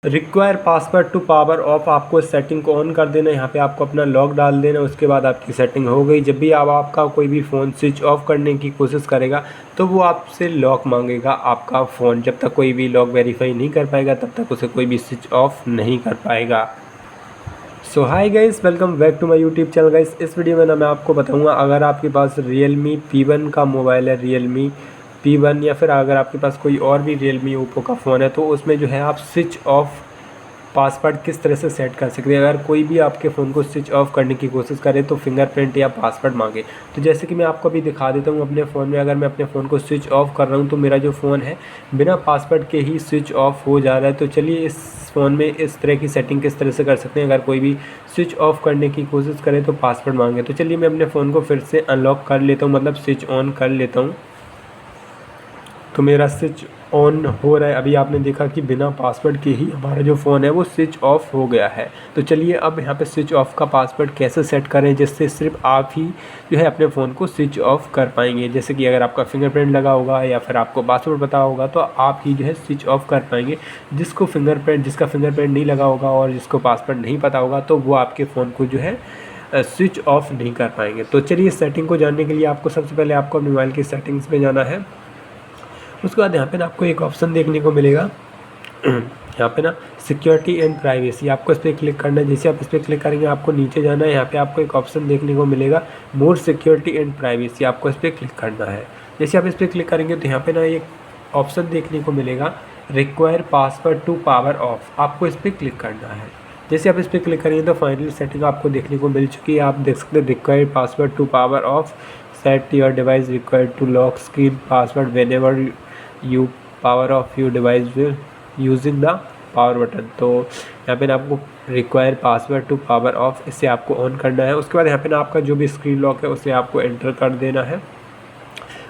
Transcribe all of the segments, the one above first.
Require password to power off, आपको setting को on कर देना है। यहाँ पे आपको अपना लॉक डाल देना, उसके बाद आपकी सेटिंग हो गई। जब भी आप आपका कोई भी फ़ोन स्विच ऑफ करने की कोशिश करेगा तो वो आपसे लॉक मांगेगा आपका फ़ोन। जब तक कोई भी लॉक वेरीफाई नहीं कर पाएगा तब तक उसे कोई भी स्विच ऑफ नहीं कर पाएगा। So hi guys, welcome back to my YouTube channel. Guys, इस वीडियो में ना मैं आपको बताऊंगा, अगर आपके पास Realme P1 का मोबाइल है, Realme P1, या फिर अगर आपके पास कोई और भी Realme Oppo का फ़ोन है, तो उसमें जो है आप स्विच ऑफ पासवर्ड किस तरह से सेट कर सकते हैं। अगर कोई भी आपके फ़ोन को स्विच ऑफ करने की कोशिश करे तो फिंगरप्रिंट या पासवर्ड मांगे। तो जैसे कि मैं आपको अभी दिखा देता हूँ अपने फ़ोन में, अगर मैं अपने फ़ोन को स्विच ऑफ कर रहा हूँ तो मेरा जो फ़ोन है बिना पासवर्ड के ही स्विच ऑफ हो जा रहा है। तो चलिए इस फ़ोन में इस तरह की सेटिंग किस तरह से कर सकते हैं अगर कोई भी स्विच ऑफ करने की कोशिश करे तो पासवर्ड मांगे। तो चलिए मैं अपने फ़ोन को फिर से अनलॉक कर लेता हूँ, मतलब स्विच ऑन कर लेता हूँ। तो मेरा स्विच ऑन हो रहा है। अभी आपने देखा कि बिना पासवर्ड के ही हमारा जो फ़ोन है वो स्विच ऑफ हो गया है। तो चलिए अब यहाँ पे स्विच ऑफ का पासवर्ड कैसे सेट करें जिससे सिर्फ आप ही जो है अपने फ़ोन को स्विच ऑफ कर पाएंगे। जैसे कि अगर आपका फिंगरप्रिंट लगा होगा या फिर आपको पासवर्ड पता होगा तो आप ही जो है स्विच ऑफ कर पाएंगे। जिसका फिंगरप्रिंट नहीं लगा होगा और जिसको पासवर्ड नहीं पता होगा तो वो आपके फ़ोन को जो है स्विच ऑफ नहीं कर पाएंगे। तो चलिए इस सेटिंग को जानने के लिए आपको सबसे पहले आपको अपने मोबाइल की सेटिंग्स में जाना है। उसके बाद यहाँ पे ना आपको एक ऑप्शन देखने को मिलेगा यहाँ पे ना सिक्योरिटी एंड प्राइवेसी, आपको इस पर क्लिक करना है। जैसे आप इस पर क्लिक करेंगे आपको नीचे जाना है। यहाँ पे आपको एक ऑप्शन देखने को मिलेगा मोर सिक्योरिटी एंड प्राइवेसी, आपको इस पर क्लिक करना है। जैसे आप इस पर क्लिक करेंगे तो यहाँ पे ना एक ऑप्शन देखने को मिलेगा require password to power off, आपको इस पर क्लिक करना है। जैसे आप इस पर क्लिक करेंगे तो फाइनल सेटिंग आपको देखने को मिल चुकी है। आप देख सकते हैं require password to power off, set your device required to lock screen password whenever you power off you device using the power button. तो यहाँ पे ना आपको require password to power off, इसे आपको ऑन करना है। उसके बाद यहाँ पे ना आपका जो भी स्क्रीन लॉक है उसे आपको एंटर कर देना है।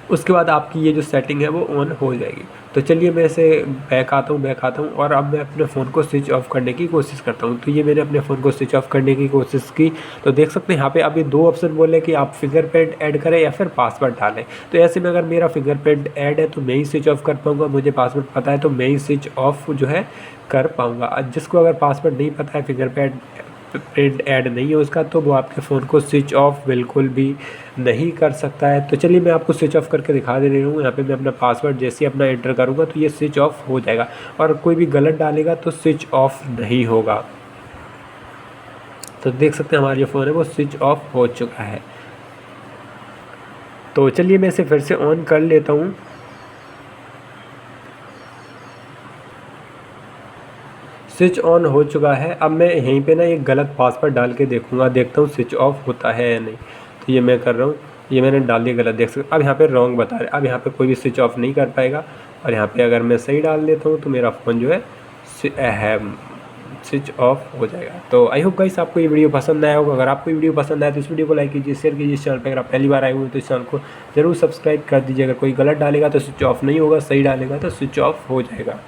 उसके बाद आपकी ये जो सेटिंग है वो ऑन हो जाएगी। तो चलिए मैं इसे बैक आता हूँ और अब मैं अपने फ़ोन को स्विच ऑफ करने की कोशिश करता हूँ। तो ये मैंने अपने फ़ोन को स्विच ऑफ करने की कोशिश की। तो देख सकते हैं यहाँ पे अभी दो ऑप्शन बोले कि आप फिंगरप्रिंट ऐड करें या फिर पासवर्ड डालें। तो ऐसे में अगर मेरा फिंगरप्रिंट ऐड है तो मैं ही स्विच ऑफ कर पाऊँगा, मुझे पासवर्ड पता है तो मैं ही स्विच ऑफ जो है कर पाऊँगा। जिसको अगर पासवर्ड नहीं पता है, फिंगरप्रिंट ऐड नहीं है उसका, तो वो आपके फ़ोन को स्विच ऑफ बिल्कुल भी नहीं कर सकता है। तो चलिए मैं आपको स्विच ऑफ करके दिखा दे रही हूँ। यहाँ पे मैं अपना पासवर्ड जैसे अपना एंटर करूँगा तो ये स्विच ऑफ हो जाएगा और कोई भी गलत डालेगा तो स्विच ऑफ नहीं होगा। तो देख सकते हैं हमारा जो फ़ोन है वो स्विच ऑफ हो चुका है। तो चलिए मैं इसे फिर से ऑन कर लेता हूँ। स्विच ऑन हो चुका है। अब मैं यहीं पे ना एक गलत पासवर्ड डाल के देखता हूँ स्विच ऑफ होता है या नहीं। तो ये मैं कर रहा हूँ, ये मैंने डाल दिया गलत, देख सकते। अब यहाँ पे रॉन्ग बता रहे, अब यहाँ पे कोई भी स्विच ऑफ नहीं कर पाएगा। और यहाँ पे अगर मैं सही डाल देता हूँ तो मेरा फ़ोन जो है स्विच ऑफ हो जाएगा। तो आई होप गाइस आपको ये वीडियो पसंद आया होगा। अगर आपको ये वीडियो पसंद आया तो इस वीडियो को लाइक कीजिए, शेयर कीजिए। इस चैनल पर अगर आप पहली बार आए हुए तो इस चैनल को जरूर सब्सक्राइब कर दीजिए। अगर कोई गलत डालेगा तो स्विच ऑफ नहीं होगा, सही डालेगा तो स्विच ऑफ हो जाएगा।